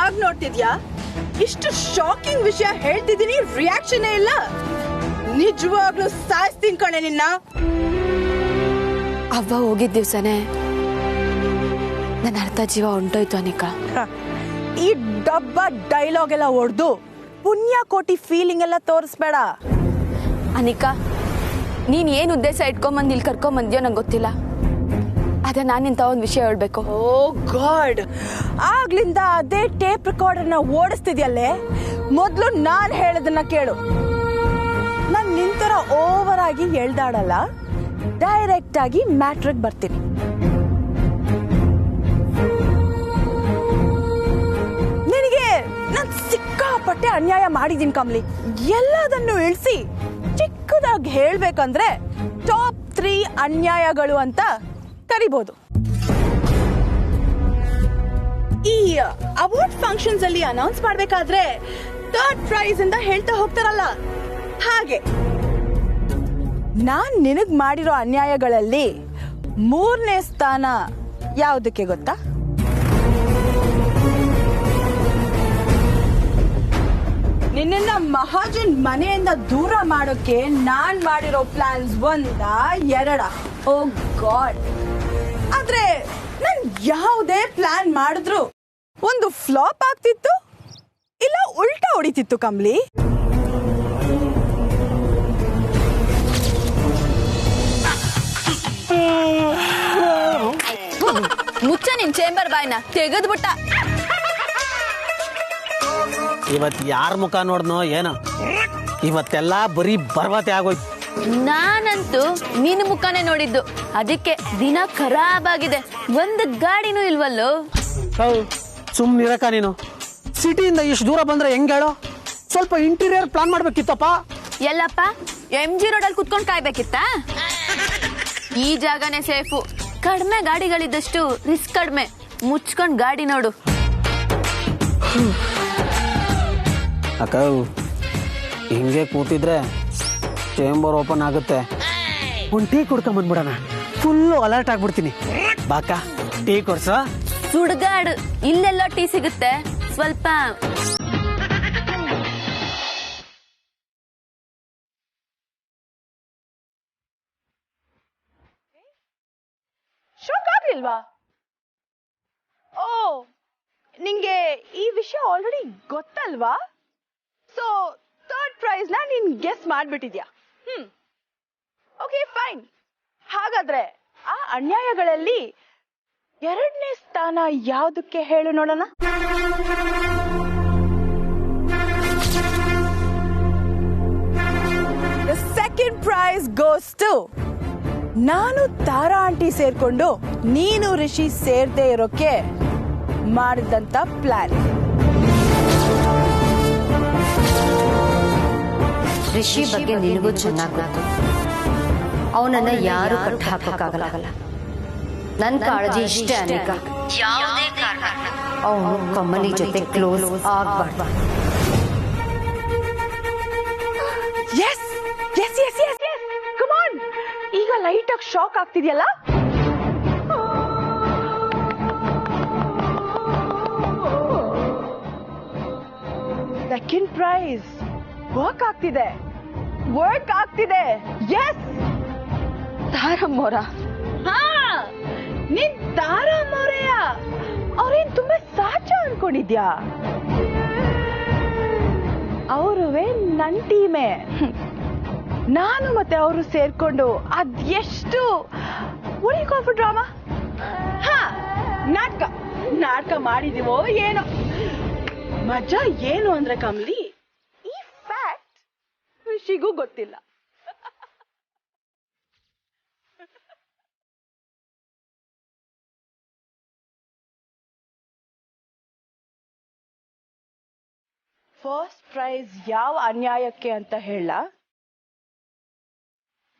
ಹಾಗೆ ನೋಡ್ತಿದ್ಯಾ? ಇಷ್ಟು ಶಾಕಿಂಗ್ ವಿಷಯ ಹೇಳ್ತಿದ್ದೀನಿ, ರಿಯಾಕ್ಷನ್ ಇಲ್ಲ. ನಿಜವಾಗ್ಲೂ ಸಾಯಿಸ್ತೀನಿ ಕಣೆ ನಿನ್ನ. ಅವ್ವ ಹೋಗಿದ್ದ ದಿವ್ಸನೇ ನನ್ನ ಅರ್ಥ ಜೀವ ಹೊಂಟೋಯ್ತು ಅನಿಕಾ. ಈ ಡಬ್ಬ ಡೈಲಾಗ್ ಎಲ್ಲ ಹೊಡೆದು ಪುಣ್ಯ ಕೋಟಿ ಫೀಲಿಂಗ್ ಎಲ್ಲ ತೋರಿಸ್ಬೇಡ ಅನಿಕಾ. ನೀನ್ ಏನ್ ಉದ್ದೇಶ ಇಟ್ಕೊಂಬಂದು ಇಲ್ಲಿ ಕರ್ಕೊಂಬಂದ್ಯೋ ನಂಗೆ ಗೊತ್ತಿಲ್ಲ. ಅದೇ ನಾನಿಂತ ಒಂದು ವಿಷಯ ಹೇಳ್ಬೇಕು. ಓ ಗಾಡ್, ಆಗ್ಲಿಂದ ಅದೇ ಟೇಪ್ ರೆಕಾರ್ಡರ್ನ ಓಡಿಸ್ತಿದ್ಯಲ್ಲೇ. ಮೊದ್ಲು ನಾನ್ ಹೇಳೋದನ್ನ ಕೇಳು. ನಾನ್ ನಿಂತರ ಓವರ್ ಆಗಿ ಹೇಳ್ದಾಡಲ್ಲ, ಡೈರೆಕ್ಟ್ ಆಗಿ ಮ್ಯಾಟ್ರಿಗೆ ಬರ್ತೀನಿ. ನಿನಗೆ ನಾನ್ ಸಿಕ್ಕಾಪಟ್ಟೆ ಅನ್ಯಾಯ ಮಾಡಿದೀನಿ ಕಮ್ಲಿ. ಎಲ್ಲದನ್ನು ಇಳಿಸಿ ಚಿಕ್ಕದಾಗಿ ಹೇಳ್ಬೇಕಂದ್ರೆ ಟಾಪ್ 3 ಅನ್ಯಾಯಗಳು ಅಂತ ಕರಿಬಹುದು. ಈ ಅವಾರ್ಡ್ ಫಂಕ್ಷನ್ಸ್ ಅಲ್ಲಿ ಅನೌನ್ಸ್ ಮಾಡ್ಬೇಕಾದ್ರೆ 3rd ಪ್ರೈಸ್ ಅಂತ ಹೇಳ್ತಾ ಹೋಗ್ತಾರಲ್ಲ, ಹಾಗೆ ನಾನ್ ನಿನಗ್ ಮಾಡಿರೋ ಅನ್ಯಾಯಗಳಲ್ಲಿ 3ನೇ ಸ್ಥಾನ ಯಾವುದಕ್ಕೆ ಗೊತ್ತಾ? ನಿನ್ನ ಮಹಾಜನ್ ಮನೆಯಿಂದ ದೂರ ಮಾಡೋಕೆ ನಾನ್ ಮಾಡಿರೋ ಪ್ಲಾನ್ಸ್ 1 2. ಓ ಗಾಡ್, ಆದ್ರೆ ನಾನ್ ಯಾವುದೇ ಪ್ಲಾನ್ ಮಾಡಿದ್ರು ಒಂದು ಫ್ಲಾಪ್ ಆಗ್ತಿತ್ತು, ಇಲ್ಲ ಉಲ್ಟಾ ಹೊಡಿತಿತ್ತು ಕಮ್ಲಿ. ಮುಚ್ಚ ನಿನ್ ಚೇಂಬರ್ ಬಾಯ್ನ ತೆಗೆದ್ಬಿಟ್ಟ. ಇವತ್ ಯಾರ ಮುಖ ನೋಡ್ನೋ ಏನೋ, ಇವತ್ತೆಲ್ಲ ಬರೀ ಬರ್ವತೆ ಆಗೋಯ್ತು. ನಾನಂತೂ ನಿನ್ನ ಮುಖನೇ ನೋಡಿದ್ದು, ಅದಕ್ಕೆ ದಿನ ಖರಾಬ್ ಆಗಿದೆ. ಒಂದು ಗಾಡಿನೂ ಇಲ್ವಲ್ಲೋ. ಸುಮ್ನಿರಕ ನೀನು. ಸಿಟಿಯಿಂದ ಇಷ್ಟು ದೂರ ಬಂದ್ರೆ ಹೆಂಗ್ ಹೇಳೋ? ಸ್ವಲ್ಪ ಇಂಟೀರಿಯರ್ ಪ್ಲಾನ್ ಮಾಡ್ಬೇಕಿತ್ತಪ್ಪ. ಎಲ್ಲಪ್ಪ MG ರೋಡಲ್ಲಿ ಕುತ್ಕೊಂಡ್ ಕಾಯ್ಬೇಕಿತ್ತ? ಈ ಜಾಗನೇ ಸೇಫು. ಕಡಿಮೆ ಗಾಡಿಗಳಿದ್ದಷ್ಟು ರಿಸ್ಕ್ ಕಡಿಮೆ. ಮುಚ್ಕೊಂಡ್ ಗಾಡಿ ನೋಡು. ಅಕ್ಕ ಹಿಂಗೆ ಕೂತಿದ್ರೆ ಚೇಂಬರ್ ಓಪನ್ ಆಗುತ್ತೆ. ಒಂದು ಟೀ ಕುಡ್ಕೊಂಡ್ ಬಂದ್ಬಿಡೋಣ. ಫುಲ್ಲು ಅಲರ್ಟ್ ಆಗ್ಬಿಡ್ತೀನಿ. ಬಾಕ ಟೀ ಕೊಡ್ಸ. ಸುಡ್ಗಾಡು ಇಲ್ಲೆಲ್ಲೋ ಟೀ ಸಿಗುತ್ತೆ. ಸ್ವಲ್ಪ ಶಾಕ್ ಆಗ್ಲಿಲ್ವಾ? ಓ, ನಿಂಗೆ ಈ ವಿಷಯ ಆಲ್ರೆಡಿ ಗೊತ್ತಲ್ವಾ? ಸೊ 3rd ಪ್ರೈಸ್ ನ ನೀನ್ ಗೆಸ್ ಮಾಡ್ಬಿಟ್ಟಿದ್ಯಾ. Okay fine. ಹಾಗಾದ್ರೆ ಆ ಅನ್ಯಾಯಗಳಲ್ಲಿ 2ನೇ ಸ್ಥಾನ ಯಾವುದಕ್ಕೆ ಹೇಳು ನೋಡೋಣ. The second prize goes to ನಾನು ತಾರಾ ಆಂಟಿ ಸೇರ್ಕೊಂಡು ನೀನು ರಿಷಿ ಸೇರ್ದೇ ಇರೋಕೆ ಮಾಡಿದಂತ ಪ್ಲಾನ್. ರಿಷಿ ಬಗ್ಗೆ ನಿನಗೂ ಚೆನ್ನಾಗಿ ಗೊತ್ತು. ಅವನನ್ನ ಯಾರು ಕಟ್ಟ ಹಾಕೋಕ್ಕಾಗಲ್ಲ. ನನ್ನ ಕಾಳಜಿ ಇಷ್ಟೇ ಅನಿಕಾ. ಯಾವುದೇ ಕಾರಣ ಅವನು ಕಮಲಿ ಜೊತೆ ಕ್ಲೋಸ್ ಆಗ್ಬಾರ್ದು. Yes yes yes yes yes, come on. ಈಗ ಲೈಟ್ ಆಗಿ ಶಾಕ್ ಆಗ್ತಿದ್ಯಲ್ಲ? ಸೆಕೆಂಡ್ ಪ್ರೈಸ್ ವರ್ಕ್ ಆಗ್ತಿದೆ. ಎಸ್, ತಾರಮ್ಮೋರ. ಹಾ, ನೀನ್ ತಾರಮ್ಮೋರೆಯ? ಅವ್ರೇನ್ ತುಂಬಾ ಸಾಚ ಅನ್ಕೊಂಡಿದ್ಯಾ? ಅವರುವೇ ನನ್ ಟೀಮೇ. ನಾನು ಮತ್ತೆ ಅವರು ಸೇರ್ಕೊಂಡು ಅದೆಷ್ಟು ಡ್ರಾಮಾ, ನಾಟಕ ಮಾಡಿದೀವೋ ಏನೋ. ಮಜಾ ಏನು ಅಂದ್ರೆ ಕಮ್ಲಿ, ಈ ಫ್ಯಾಕ್ಟ್ ಋಷಿಗೂ ಗೊತ್ತಿಲ್ಲ. ಫಸ್ಟ್ ಪ್ರೈಸ್ ಯಾವ ಅನ್ಯಾಯಕ್ಕೆ ಅಂತ ಹೇಳ?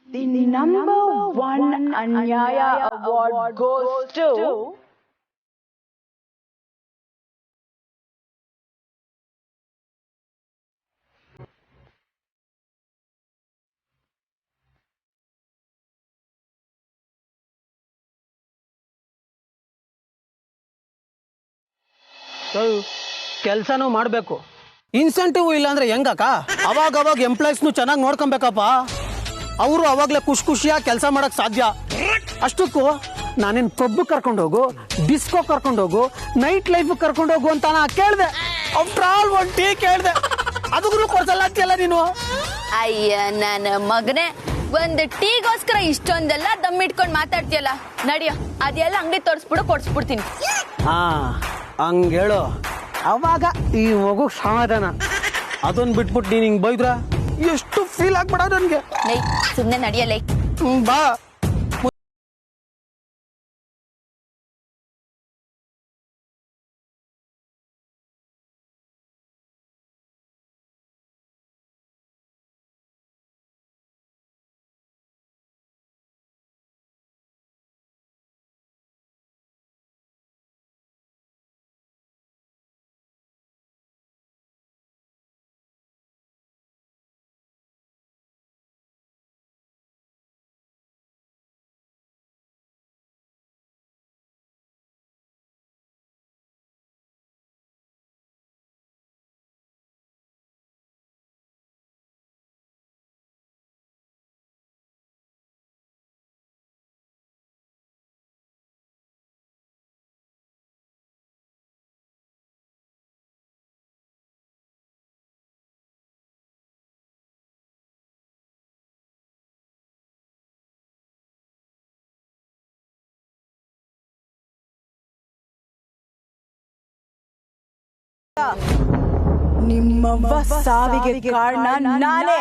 The number 1 Anyaya award goes to ಕೆಲಸನೂ ಮಾಡಬೇಕು. ಇನ್ಸೆಂಟಿವ್ ಇಲ್ಲ ಅಂದ್ರೆ ಹೆಂಗಕ್ಕ? ಅವಾಗ ಎಂಪ್ಲಾಯೀಸ್ನು ಚೆನ್ನಾಗಿ ನೋಡ್ಕೊಬೇಕಪ್ಪ. ಅವರು ಅವಾಗಲೇ ಖುಷಿಯಾಗಿ ಕೆಲಸ ಮಾಡಕ್ ಸಾಧ್ಯ. ಅಷ್ಟಕ್ಕೂ ನಾನೇನು ಪಬ್ ಕರ್ಕೊಂಡೋಗು, ಡಿಸ್ಕೋ ಕರ್ಕೊಂಡೋಗು, ನೈಟ್ ಲೈಫ್ ಕರ್ಕೊಂಡೋಗು ಅಂತ ನಾ ಕೇಳಿದೆ. ಆಫ್ಟರ್ ಆಲ್ ಒಂದು ಟೀ ಕೇಳಿದೆ, ಅದಕ್ಕೂ ಕೊಡ್ಸಲ್ಲ ಅಂತೀಯಲ್ಲ ನೀನು. ಅಯ್ಯ ನನ್ನ ಮಗನೇ, ಒಂದು ಟೀಗೋಸ್ಕರ ಇಷ್ಟೊಂದೆಲ್ಲ ದಮ್ಮಿಟ್ಕೊಂಡು ಮಾತಾಡ್ತೀಯಲ್ಲ. ನಡಿಯೋ, ಅದೆಲ್ಲ ಅಂಗಡಿ ತೋರಿಸ್ಬಿಡು, ಕೊಡ್ಸ್ಬಿಡ್ತೀನಿ. ಹಾ ಹಂಗೇಳು, ಅವಾಗ ಈ ಮಗು ಸಮಾಧಾನ. ಅದನ್ನ ಬಿಟ್ಬಿಟ್ಟು ನೀನು ಹಿಂಗೆ ಬೈದ್ರ ಎಷ್ಟು ಫೀಲ್ ಆಗ್ಬೇಡ ನನಗೆ. ಸುಮ್ಮನೆ ನಡಿಯಲೇ. ಬಾ. ನಿಮ್ಮವ್ವ ಸಾವಿಗೆ ಕಾರಣ ನಾನೇ.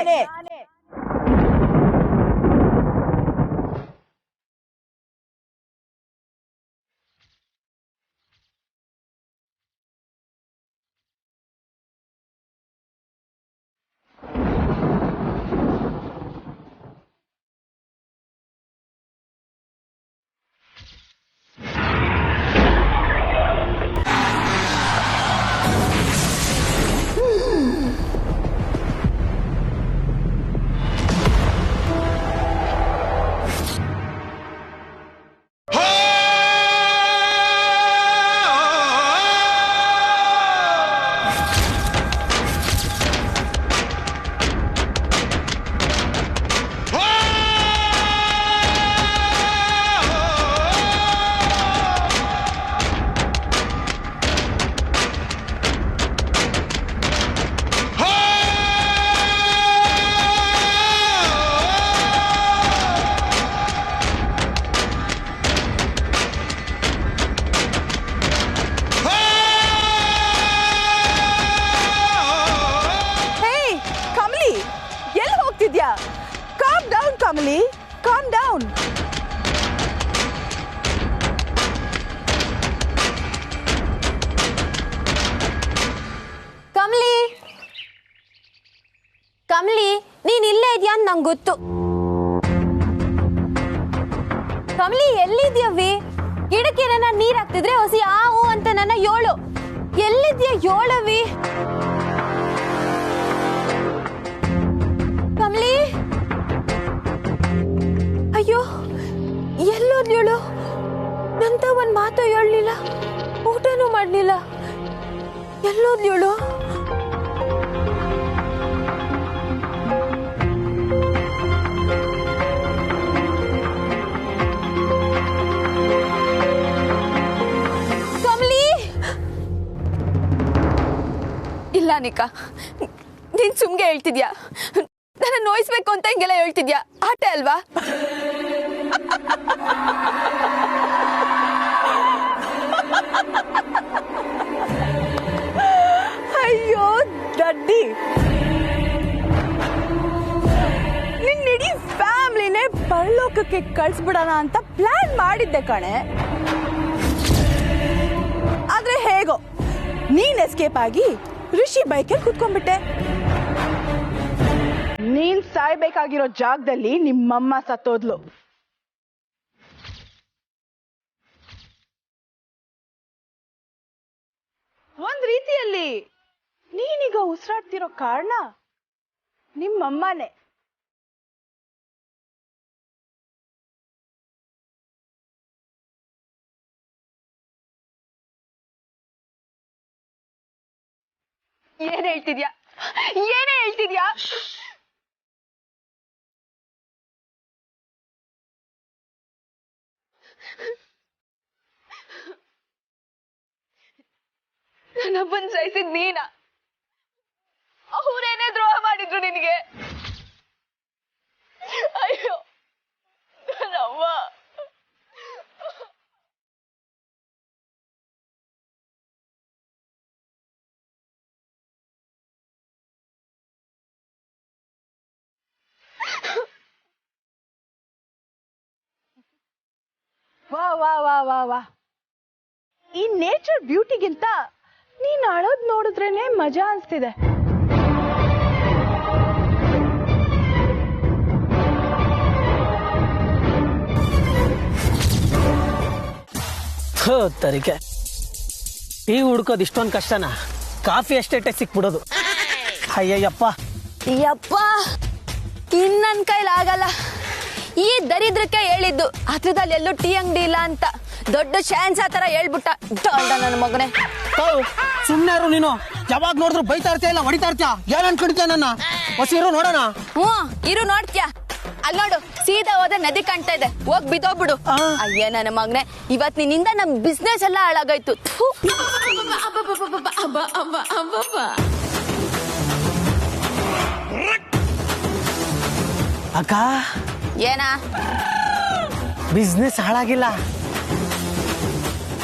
Kamali, calm down. ಕಮಲಿ, ನೀನ್ ಇಲ್ಲೇ ಇದೆಯಾ ಅಂತ ನಂಗೆ ಗೊತ್ತು. ಕಮಲಿ, ಎಲ್ಲಿದ್ಯವಿ? ಗಿಡಕ್ಕೆ ನನ್ನ ನೀರ್ ಹಾಕ್ತಿದ್ರೆ ಹೊಸಿ ಆವು ಅಂತ ನನ್ನ ಯೋಳು. ಎಲ್ಲಿದ್ಯಾ ಯೋಳವಿ? ಕಮಲಿ, ಅಯ್ಯೋ ಎಲ್ಲೋದ್ಯೋಳು? ನಂತ ಒಂದ್ ಮಾತು ಹೇಳಲಿಲ್ಲ, ಊಟನೂ ಮಾಡ್ಲಿಲ್ಲ. ಎಲ್ಲೋದ್ಯೋಳು? ಇಲ್ಲ ನಿಕಾ, ನೀನ್ ಸುಮ್ಗೆ ಹೇಳ್ತಿದ್ಯಾ? ನನ್ನ ನೋಯಿಸ್ಬೇಕು ಅಂತ ಹಿಂಗೆಲ್ಲ ಹೇಳ್ತಿದ್ಯಾ? ಆಟ ಅಲ್ವಾ? ಅಯ್ಯೋ ದಡ್ಡಿ, ನಿನ್ ಇಡೀ ಫ್ಯಾಮಿಲಿನೇ ಪರಲೋಕಕ್ಕೆ ಕಳ್ಸ್ಬಿಡೋಣ ಅಂತ ಪ್ಲಾನ್ ಮಾಡಿದ್ದೆ ಕಣೆ. ಆದ್ರೆ ಹೇಗೋ ನೀನ್ ಎಸ್ಕೇಪ್ ಆಗಿ ಋಷಿ ಬೈಕಲ್ಲಿ ಕುತ್ಕೊಂಡ್ಬಿಟ್ಟೆ. ನೀನ್ ಸಾಯ್ಬೇಕಾಗಿರೋ ಜಾಗದಲ್ಲಿ ನಿಮ್ಮಮ್ಮ ಸತ್ತೋದ್ಲು. ಒಂದ್ ರೀತಿಯಲ್ಲಿ ನೀನೀಗ ಉಸಿರಾಡ್ತಿರೋ ಕಾರಣ ನಿಮ್ಮಮ್ಮನೇ. ಏನ್ ಹೇಳ್ತಿದ್ಯಾ ಏನೇ ಹೇಳ್ತಿದ್ಯಾ? ನನ್ನಪ್ಪನ್ ಸಾಯಿಸಿದ್ ನೀನಾ? ಅವ್ರೇನೇ ದ್ರೋಹ ಮಾಡಿದ್ರು ನಿನಗೆ? ಅಯ್ಯೋ ನನ್ನವ್ವ. ವಾ ವಾ ವಾ ವಾ ವಾ, ಈ ನೇಚರ್ ಬ್ಯೂಟಿಗಿಂತ ನೀನ್ ಅಳೋದ್ ನೋಡಿದ್ರೇನೆ ಮಜಾ ಅನ್ಸ್ತಿದೆ. ತರಿಕೆ ಟೀ ಹುಡ್ಕೋದು ಇಷ್ಟೊಂದು ಕಷ್ಟನಾ? ಕಾಫಿ ಅಷ್ಟೇ ಸಿಕ್ಬಿಡೋದು. ಅಯ್ಯಯ್ಯಪ್ಪ ಯಪ್ಪ, ಇನ್ ನನ್ ಕೈಲಾಗಲ್ಲ. ಈ ದರಿದ್ರಕ್ಕೆ ಹೇಳಿದ್ದು ಹತ್ರದಲ್ಲಿ ಎಲ್ಲೂ ಟೀ ಅಂಗಡಿ ಇಲ್ಲ ಅಂತ. ದೊಡ್ಡ ಚಾನ್ಸ್ ಆ ತರ ಹೇಳ್ಬಿಟ್ಟ ನನ್ನ ಮಗನೇ. ಸುಮ್ನೆ ಇರು ನೀನು. ಯಾವಾಗ ನೋಡಿದ್ರು ಬೈತಾ ಇರ್ತೀಯ ಇಲ್ಲ ಹೊಡಿತಾ ಇರ್ತೀಯ. ಏನ್ ಅನ್ಕೊಂಡಿದ್ಯಾ ನನ್ನ? ಹೊಸಿರು ನೋಡೋಣ. ಇರು ನೋಡ್ತೀಯ. ಅಲ್ಲಿ ನೋಡು, ಸೀದಾ ಹೋದ್ರೆ ನದಿ ಕಾಣ್ತಾ ಇದೆ, ಹೋಗ್ ಬಿದ್ದೋಗ್ಬಿಡು. ಅಯ್ಯ ನನ್ನ ಮಗನೇ, ಇವತ್ ನಿನ್ನಿಂದ ನಮ್ ಬಿಸ್ನೆಸ್ ಎಲ್ಲ ಹಾಳಾಗೋಯ್ತು. ಅಕ್ಕ, ಏನಾ? ಬಿಸ್ನೆಸ್ ಹಾಳಾಗಿಲ್ಲ.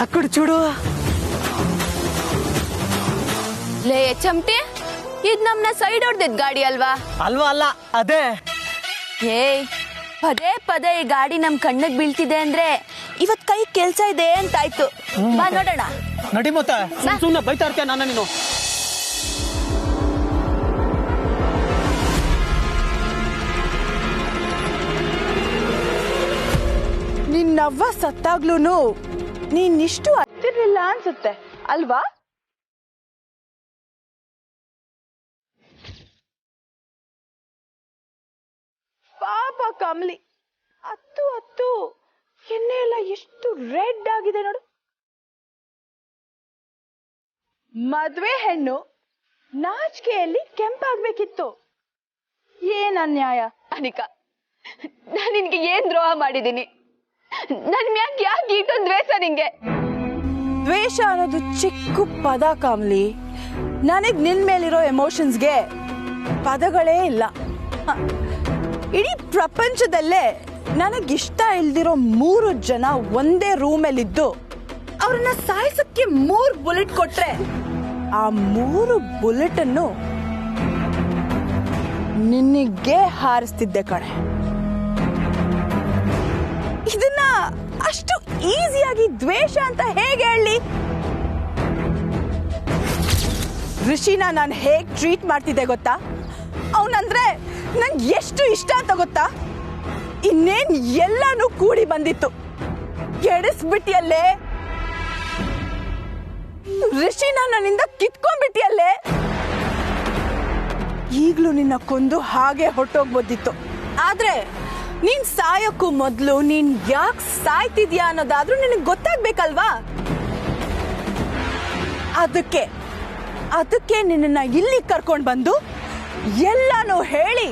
ಅಕ್ಕಡು ಚೂಡು. ಲೇ ಚಮಟಿ, ಇದ್ ನಮ್ನ ಸೈಡ್ ಹೊಡ್ದಿದ್ ಗಾಡಿ ಅಲ್ವಾ? ಅಲ್ವಾ? ಅಲ್ಲ, ಅದೇ. ಏಯ್, ಪದೇ ಪದೇ ಈ ಗಾಡಿ ನಮ್ ಕಣ್ಣಿಗೆ ಬೀಳ್ತಿದೆ ಅಂದ್ರೆ ಇವತ್ ಕೈ ಕೆಲ್ಸ ಇದೆ ಅಂತಾಯ್ತು. ಬಾ ನೋಡೋಣ. ನಡಿ ಮತ್ತೆ. ಸುಮ್ನೆ ಬೈತಾ ಇರ್ತೀಯ ನನ್ನ ನೀನು. ನಿನ್ನವ್ವ ಸತ್ತಾಗ್ಲೂನು ನೀನಿಷ್ಟು ಹತ್ತಿರ್ಲಿಲ್ಲ ಅನ್ಸುತ್ತೆ ಅಲ್ವಾ? ಪಾಪ ಕಮಲಿ, ಹತ್ತು ಎಣ್ಣೆ ಎಲ್ಲ ಎಷ್ಟು ರೆಡ್ ಆಗಿದೆ ನೋಡು. ಮದ್ವೆ ಹೆಣ್ಣು ನಾಚಿಕೆಯಲ್ಲಿ ಕೆಂಪಾಗ್ಬೇಕಿತ್ತು. ಏನ್ ಅನ್ಯಾಯ ಅನಿಕಾ, ನಾನ್ ನಿನ್ಗೆ ಏನ್ ದ್ರೋಹ ಮಾಡಿದೀನಿ? ನನ್ ಮ್ಯಾಕ್ ಯಾಕೆ ಇಷ್ಟೊಂದು ದ್ವೇಷ ನಿಂಗೆ? ದ್ವೇಷ ಅನ್ನೋದು ಚಿಕ್ಕ ಪದ ಕಮಲಿ. ನನಗ್ ನಿನ್ ಮೇಲಿರೋ ಎಮೋಷನ್ಸ್ಗೆ ಪದಗಳೇ ಇಲ್ಲ. ಇಡೀ ಪ್ರಪಂಚದಲ್ಲೇ ನನಗಿಷ್ಟ ಇಲ್ದಿರೋ 3 ಜನ ಒಂದೇ ರೂಮಲ್ಲಿದ್ದು ಅವ್ರನ್ನ ಸಾಯಿಸಕ್ಕೆ 3 ಬುಲೆಟ್ ಕೊಟ್ರೆ ಆ 3 ಬುಲೆಟ್ ಅನ್ನು ನಿನಗೆ ಹಾರಿಸ್ತಿದ್ದೆ ಕಣೆ. ಇದನ್ನ ಅಷ್ಟು ಈಸಿಯಾಗಿ ದ್ವೇಷ ಅಂತ ಹೇಗೆ ಹೇಳಿ? ಋಷಿನ ನಾನು ಹೇಗ್ ಟ್ರೀಟ್ ಮಾಡ್ತಿದ್ದೆ ಗೊತ್ತಾ? ಅವನಂದ್ರೆ ನಂಗೆ ಎಷ್ಟು ಇಷ್ಟ ಅಂತ ಗೊತ್ತಾ? ಇನ್ನೇನ್ ಎಲ್ಲಾನು ಕೂಡಿ ಬಂದಿತ್ತು. ಕೆಡಿಸ್ಬಿಟ್ಟಿಯಲ್ಲೇ ಋಷಿನ ನನ್ನಿಂದ ಕಿತ್ಕೊಂಡ್ಬಿಟ್ಟಿಯಲ್ಲೇ. ಈಗ್ಲೂ ನಿನ್ನ ಕೊಂದು ಹಾಗೆ ಹೊಟ್ಟೋಗ್ಬೋದಿತ್ತು. ಆದ್ರೆ ನೀನ್ ಸಾಯೋಕ್ಕೂ ಮೊದ್ಲು ನೀನ್ ಯಾಕೆ ಸಾಯ್ತಿದ್ಯಾ ಅನ್ನೋದಾದ್ರೂ ನಿನಗೆ ಗೊತ್ತಾಗ್ಬೇಕಲ್ವಾ? ಅದಕ್ಕೆ ನಿನ್ನ ಇಲ್ಲಿ ಕರ್ಕೊಂಡ್ ಬಂದು ಎಲ್ಲಾನು ಹೇಳಿ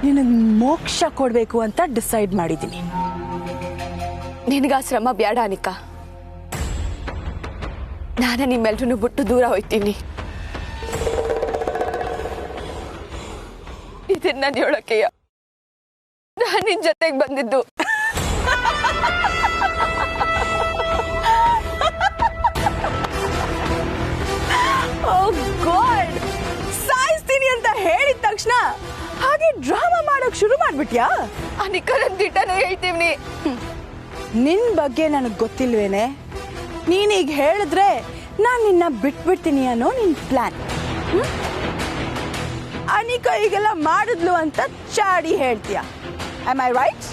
ನಿನಗ್ ಮೋಕ್ಷ ಕೊಡ್ಬೇಕು ಅಂತ ಡಿಸೈಡ್ ಮಾಡಿದೀನಿ. ನಿನಗ ಶ್ರಮ ಬೇಡ ಅನಿಕಾ. ನಾನೇ ನಿಮ್ಮೆಲ್ರೂ ಬಿಟ್ಟು ದೂರ ಹೋಯ್ತೀನಿ. ಇದನ್ನ ಹೇಳೋಕೆಯ ನಾನು ನಿನ್ ಜೊತೆಗೆ ಬಂದಿದ್ದು. ಸಾಯಿಸ್ತೀನಿ ಅಂತ ಹೇಳಿದ ತಕ್ಷಣ ಹಾಗೆ ಡ್ರಾಮಾ ಮಾಡೋಕ್ ಶುರು ಮಾಡ್ಬಿಟ್ಯಾ? ಅನಿಕಾ, ನನ್ ದಿಟ್ಟನೇ ಹೇಳ್ತೀವಿ. ನಿನ್ ಬಗ್ಗೆ ನನಗ್ ಗೊತ್ತಿಲ್ವೇನೆ? ನೀನೀಗ ಹೇಳಿದ್ರೆ ನಾನ್ ನಿನ್ನ ಬಿಟ್ಬಿಡ್ತೀನಿ ಅನ್ನೋ ನಿನ್ ಪ್ಲಾನ್. ಅನಿಕಾ ಈಗೆಲ್ಲ ಮಾಡಿದ್ಲು ಅಂತ ಚಾಡಿ ಹೇಳ್ತೀಯ. Am I right?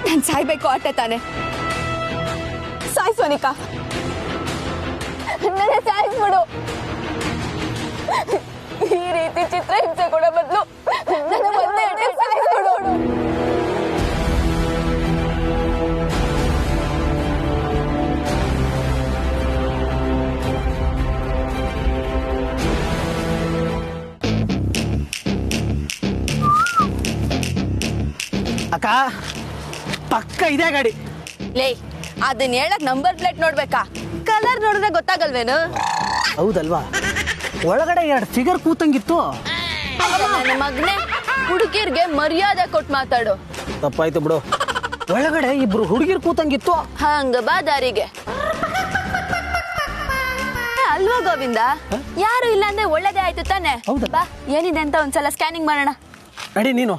ನಾನ್ ಸಾಯ್ಬೇಕು ಅಟ್ಟೆ ತಾನೆ. ಸಾಯ್ಸು ಅನಿಕಾ, ನನ್ನ ಸಾಯಿಸ್ಬಿಡು. ಈ ರೀತಿ ಚಿತ್ರ ಹಿಂಸೆ ಕೊಡೋ ಬದಲು ನನ್ನ ಒಂದೇ ಅಟ್ಟೆ ಸಾಯಿಸ್ಬಿಡು. ಪಕ್ಕ ಇದೆ ಗಾಡಿ. ಲೇ ಅದನ್ನ ಹೇಳಕ್ ನಂಬರ್ ಪ್ಲೇಟ್ ನೋಡ್ಬೇಕಾ? ಕಲರ್ ನೋಡಿದ್ರೆ ಗೊತ್ತಾಗಲ್ವೇನು? ಹೌದಲ್ವಾ? ಒಳಗಡೆ 2 ಫಿಗರ್ ಕೂತಂಗಿತ್ತು. ನನ್ನ ಮಗನೇ, ಹುಡುಗಿರ್ಗೆ ಮರ್ಯಾದೆ ಕೊಟ್ಟು ಮಾತಾಡು. ತಪ್ಪಾಯ್ತು ಬಿಡು. ಒಳಗಡೆ 2 ಹುಡುಗಿರ್ ಕೂತಂಗಿತ್ತು. ಹಂಗ ಬಾ ದಾರಿಗೆ. ಅಲ್ವಾ ಗೋವಿಂದ, ಯಾರು ಇಲ್ಲ ಅಂದ್ರೆ ಒಳ್ಳೇದೇ ಆಯ್ತು ತಾನೆ? ಹೌದಾ? ಬಾ, ಏನಿದೆ ಅಂತ ಒಂದ್ಸಲ ಸ್ಕ್ಯಾನಿಂಗ್ ಮಾಡೋಣ. ನಡಿ ನೀನು.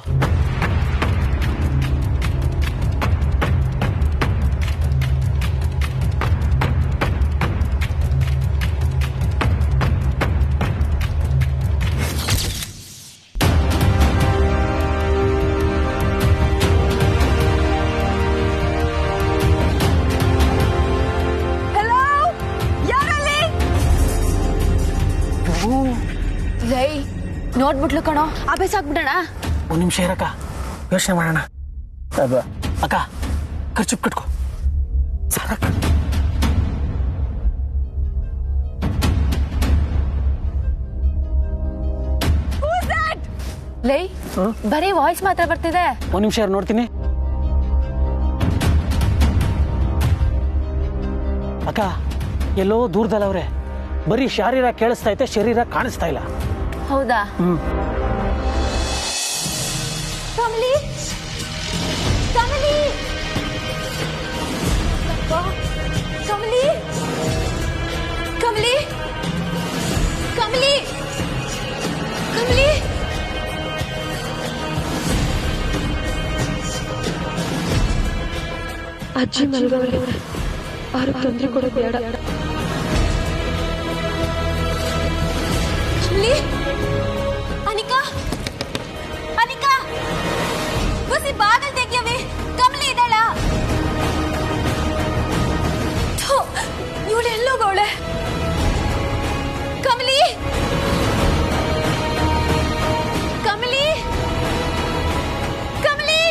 ಹಲೋ, ಯಾರಲ್ಲಿ? ಲೈ ನೋಡ್ಬಿಟ್ಲು ಕಣೋ, ಅಭ್ಯಾಸ ಆಗ್ಬಿಡೋಣ. 1 ನಿಮಿಷ ಇರಕ್ಕ, ಯೋಚನೆ ಮಾಡೋಣ. ಅಕ್ಕ, ಖರ್ಚು ಕಟ್ಕೋ ಸಾರಕ್ಕ. ಲೈ ಬರೀ ವಾಯ್ಸ್ ಮಾತ್ರ ಬರ್ತಿದೆ. 1 ನಿಮಿಷ ನೋಡ್ತೀನಿ. ಅಕ್ಕ, ಎಲ್ಲೋ ದೂರದಲ್ಲವ್ರೆ. ಬರೀ ಶಾರೀರ ಕೇಳಿಸ್ತಾ ಐತೆ, ಶರೀರ ಕಾಣಿಸ್ತಾ ಇಲ್ಲ. ಹೌದಾ? ಕಮಲಿ, ಕಮಲಿ, ಕಮಲಿ, ಕಮಲಿ, ಕಮಲಿ, ಕಮಲಿ. ಅಜ್ಜಿ ಮಲ್ಗವ್ರೆ, ಅವ್ರಿಗೆ ತೊಂದರೆ ಕೊಡೋದು ಬೇಡ. ಕಮಲಿ, ಅನಿಕಾ, ಅನಿಕಾ, ಬಸಿ ಬಾಗಲ್ ತೆಗಿಯವೆ. ಕಮಲಿ ಇದ್ದಾಳ? ಇವಳೆಲ್ಲೋಗವಳೆ? ಕಮಲಿ, ಕಮಲಿ, ಕಮಲಿ.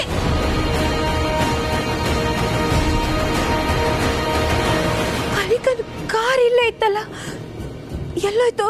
ಅನಿಕನ್ ಕಾರ್ ಇಲ್ಲೇ ಇತ್ತಲ್ಲ, ಎಲ್ಲೋಯ್ತು?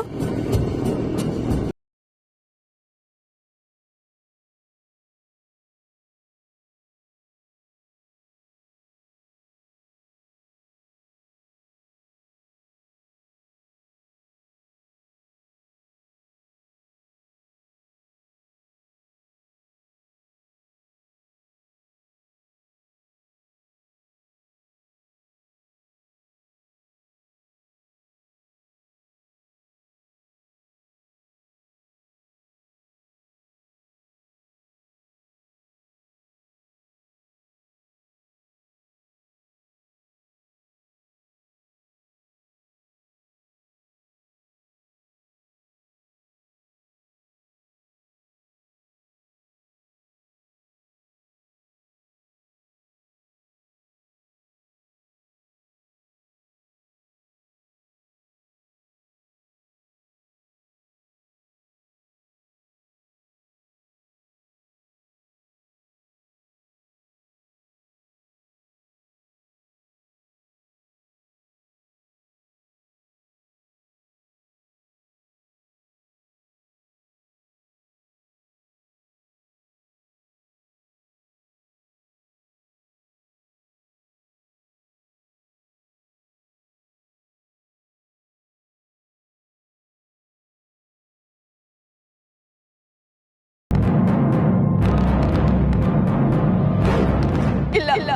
ಇಲ್ಲ, ಇಲ್ಲ,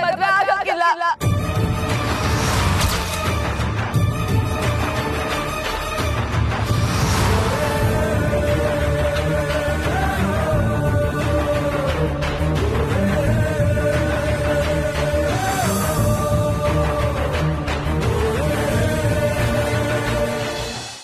ಮದ್ವೆ ಆಗೋಕಿಲ್ಲ.